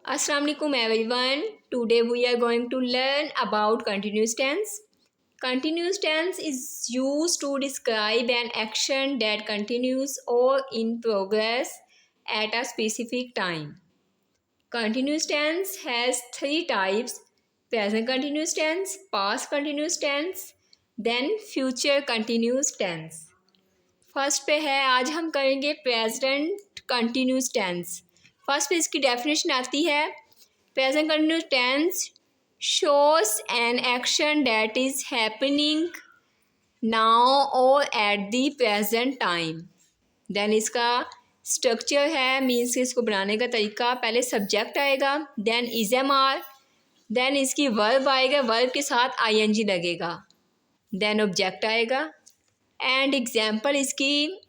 Assalamualaikum everyone. Today we are going to learn about continuous tense. Continuous tense is used to describe an action that continues or in progress at a specific time. Continuous tense has three types: present continuous tense, past continuous tense, then future continuous tense. First पे है, आज हम करेंगे present continuous tense. First पे इसकी definition आती है, present continuous tense shows an action that is happening now और at the present time. Then इसका स्ट्रक्चर है, मीन्स इसको बनाने का तरीका, पहले सब्जेक्ट आएगा, then is am are, then इसकी वर्ब आएगा, वर्ब के साथ आई एन जी लगेगा, देन ऑब्जेक्ट आएगा। एंड एग्जाम्पल इसकी,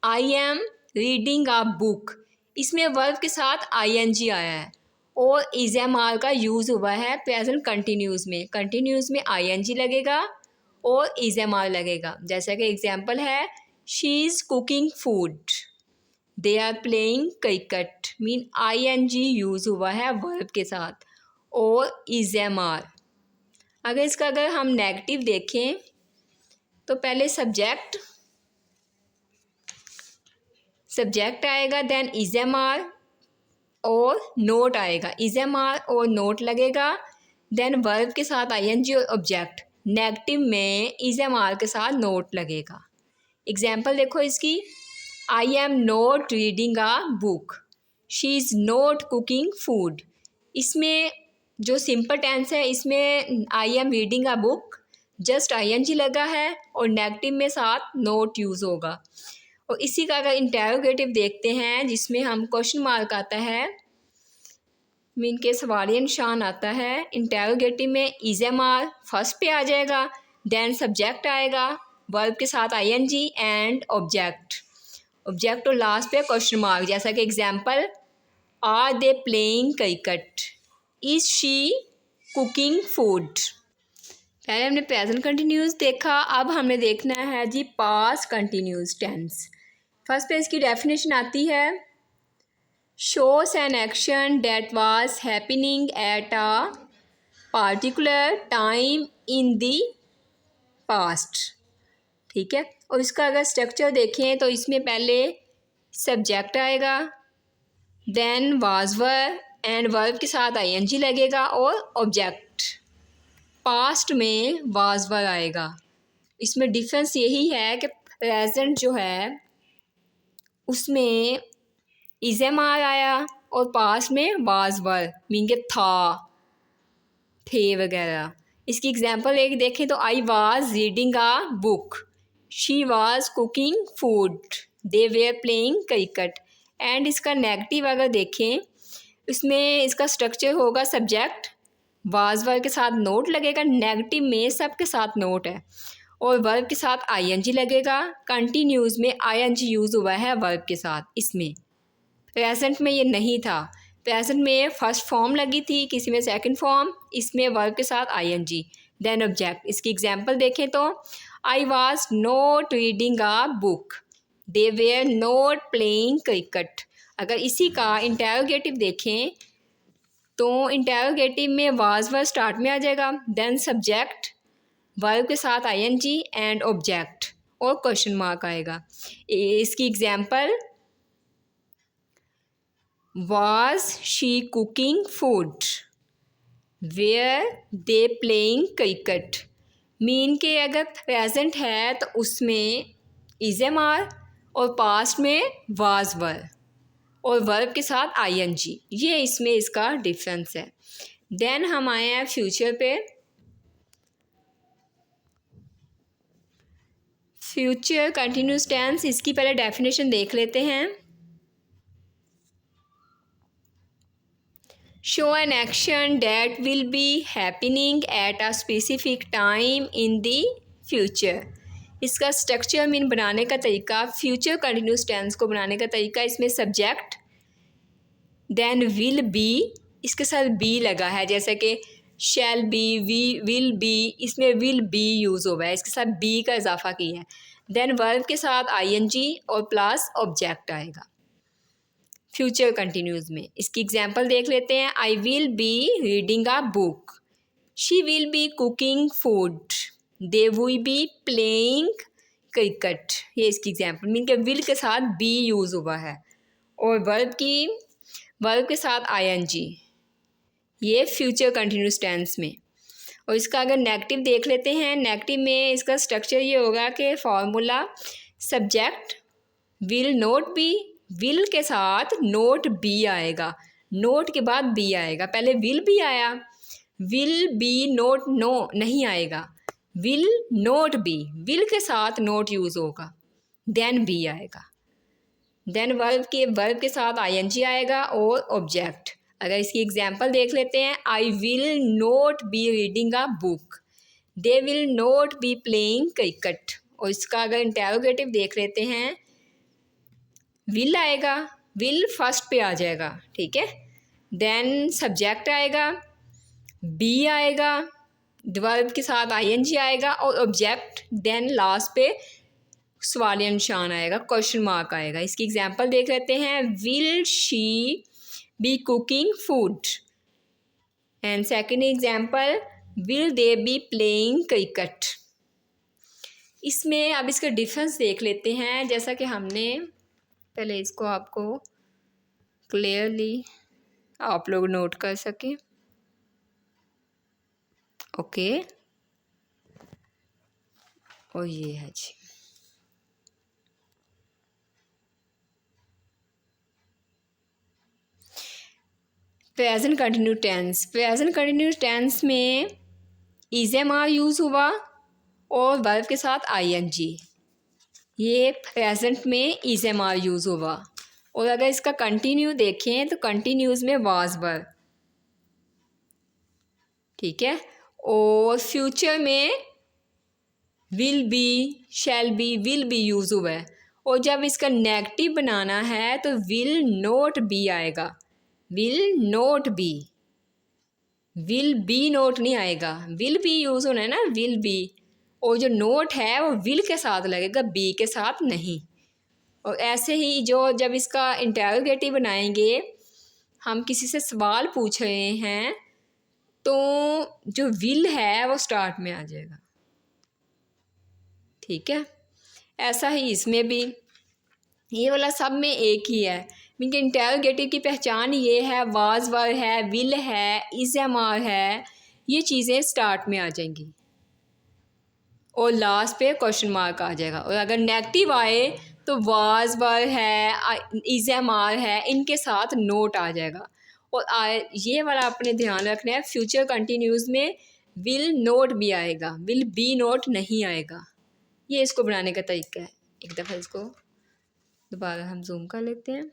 I am reading a book, इसमें वर्ब के साथ आई एन जी आया है और इज एम आर का यूज़ हुआ है प्रेजेंट कंटिन्यूस में। कंटिन्यूस में आई एन जी लगेगा और इज एम आर लगेगा। जैसा कि एग्जाम्पल है, she is cooking food, they are playing cricket, mean I N G use हुआ है वर्ब के साथ और इज एम आर। अगर हम नेगेटिव देखें तो पहले सब्जेक्ट आएगा, देन इज एम आर और नोट आएगा, इज एम आर और नोट लगेगा, देन वर्ब के साथ आई एन जी और ऑब्जेक्ट। नेगेटिव में इज एम आर के साथ नोट लगेगा। एग्जाम्पल देखो इसकी, I am not reading a book, she is not cooking food. इसमें जो सिंपल टेंस है, इसमें I am reading a book just I N G लगा है और नेगेटिव में साथ नोट यूज़ होगा। और इसी का अगर इंटेरोगेटिव देखते हैं, जिसमें हम क्वेश्चन मार्क आता है, मीन के सवालिया निशान आता है, इंटेरोगेटिव में इज एम आर फर्स्ट पे आ जाएगा, देन सब्जेक्ट आएगा, वर्ब के साथ I N G and object और लास्ट पे क्वेश्चन मार्क। जैसा कि example, are they playing cricket, is she cooking food. पहले हमने प्रेजेंट कंटिन्यूस देखा, अब हमने देखना है जी पास्ट कंटिन्यूस टेंस। फर्स्ट पे इसकी डेफिनेशन आती है, shows an action that was happening at a particular time in the past. ठीक है, और इसका अगर स्ट्रक्चर देखें तो इसमें पहले सब्जेक्ट आएगा, then was were and verb के साथ आई एन जी लगेगा और ऑब्जेक्ट। पास्ट में वाज वर आएगा। इसमें डिफरेंस यही है कि प्रेजेंट जो है उसमें इज एम आर आया और पास्ट में वाज वर, मीन के था, थे वगैरह। इसकी एग्जांपल एक देखें तो, I was reading a book, she was cooking food, they were playing cricket. And इसका नेगेटिव अगर देखें, इसमें इसका स्ट्रक्चर होगा, सब्जेक्ट वाज वर्ब के साथ नोट लगेगा, नेगेटिव में सब के साथ नोट है और वर्ब के साथ आई एन जी लगेगा। कंटिन्यूस में आई एन जी यूज़ हुआ है वर्ब के साथ। इसमें प्रेजेंट में ये नहीं था, प्रेजेंट में फर्स्ट फॉर्म लगी थी, किसी में सेकंड फॉर्म, इसमें वर्ब के साथ I N G then object. इसकी एग्जांपल देखें तो, I was not reading a book, they were not playing cricket. अगर इसी का इंटेरोगेटिव देखें तो इंटेरोगेटिव में वाज वर्ब स्टार्ट में आ जाएगा, देन सब्जेक्ट, वर्ब के साथ I N G and object और क्वेश्चन मार्क आएगा। इसकी example, was she cooking food, were they playing cricket. Mean के अगर प्रेजेंट है तो उसमें इज एम आर और पास्ट में वाज वर्ब और वर्ब के साथ आई एन जी। ये इसमें इसका डिफरेंस है। देन हम आए हैं फ्यूचर पे। फ्यूचर कंटिन्यूस टेंस, इसकी पहले डेफिनेशन देख लेते हैं। Show N action that will be happening at a specific time in the future. इसका स्ट्रक्चर मीन बनाने का तरीका, फ्यूचर कंटिन्यूस टेंस को बनाने का तरीका, इसमें सब्जेक्ट, देन विल बी, इसके साथ बी लगा है, जैसे कि shall be, we will be, इसमें विल बी यूज़ हुआ है, इसके साथ बी का इजाफा किया है। देन वर्ब के साथ आई एन जी और प्लस ऑब्जेक्ट आएगा। फ्यूचर कंटिन्यूज में। इसकी एग्जांपल देख लेते हैं। I will be reading a book, she will be cooking food, they will be playing cricket. ये इसकी एग्जांपल मीन के विल के साथ बी यूज़ हुआ है और वर्ब के साथ आईएनजी, ये फ्यूचर कंटिन्यूस टेंस में। और इसका अगर नेगेटिव देख लेते हैं, नेगेटिव में इसका स्ट्रक्चर ये होगा कि formula subject will not be, will के साथ नोट बी आएगा, नोट के बाद बी आएगा। पहले विल बी आया, विल बी नोट नो नहीं आएगा, विल नोट बी, विल के साथ नोट यूज़ होगा, देन बी आएगा। देन वर्ब के साथ आईएनजी आएगा और ऑब्जेक्ट। अगर इसकी एग्जांपल देख लेते हैं, I will not be reading a book, they will not be playing cricket. और इसका अगर इंटेरोगेटिव देख लेते हैं, विल आएगा, विल फर्स्ट पे आ जाएगा, ठीक है। देन सब्जेक्ट आएगा, बी आएगा, वर्ब के साथ आईएनजी आएगा और ऑब्जेक्ट, देन लास्ट पे सवालिया निशान आएगा, क्वेश्चन मार्क आएगा। इसकी एग्जांपल देख लेते हैं। Will she be cooking food, and second example, will they B playing cricket. इसमें अब इसका डिफरेंस देख लेते हैं। जैसा कि हमने पहले इसको आपको क्लियरली आप लोग नोट कर सकें। ओके, और ये है जी present continue tense. Present continue tense में इज़ेमार यूज़ हुआ और वर्ब के साथ आईएनजी, ये प्रेजेंट में इज़ेमार यूज़ हुआ। और अगर इसका कंटिन्यू देखें तो कंटिन्यूज में वाज वर्ब, ठीक है। और फ्यूचर में will be, shall be, will be use हुआ है। और जब इसका नेगेटिव बनाना है तो विल नोट बी आएगा, will not be, will be not नहीं आएगा, विल बी यूज़ होना है ना, विल बी। और जो नोट है वो विल के साथ लगेगा, बी के साथ नहीं। और ऐसे ही जो जब इसका इंटेरोगेटिव बनाएंगे, हम किसी से सवाल पूछ रहे हैं तो जो विल है वो स्टार्ट में आ जाएगा, ठीक है। ऐसा ही इसमें भी, ये वाला सब में एक ही है। मीन के इंटेरोगेटिव की पहचान ये है, वाज वर है, विल है, इज़ेमार है, ये चीज़ें स्टार्ट में आ जाएंगी और लास्ट पे क्वेश्चन मार्क आ जाएगा। और अगर नेगेटिव आए तो वाज वर है, इज़ेमार है, इनके साथ नोट आ जाएगा। और ये वाला अपने ध्यान रखना है, फ्यूचर कंटिन्यूज में विल नोट भी आएगा, विल बी नोट नहीं आएगा। ये इसको बनाने का तरीका है। एक दफ़ा इसको दोबारा हम जूम कर लेते हैं।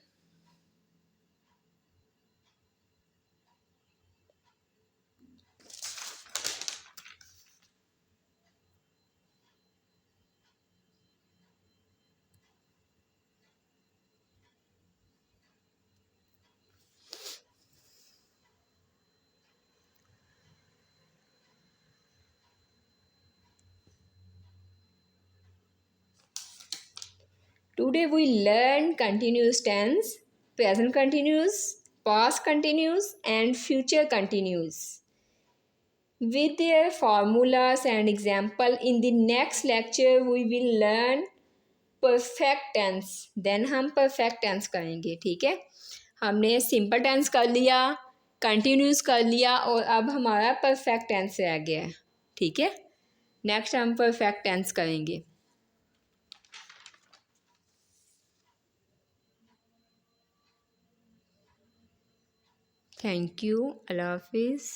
Today we learn continuous tense, present continuous, past continuous and future continuous with their formulas and example. In the next lecture we will learn perfect tense, then हम perfect tense करेंगे, ठीक है। हमने सिंपल टेंस कर लिया, continuous कर लिया और अब हमारा परफेक्ट टेंस रह गया है, ठीक है। नेक्स्ट हम परफेक्ट टेंस करेंगे। थैंक यू, अल्लाह हाफिज़।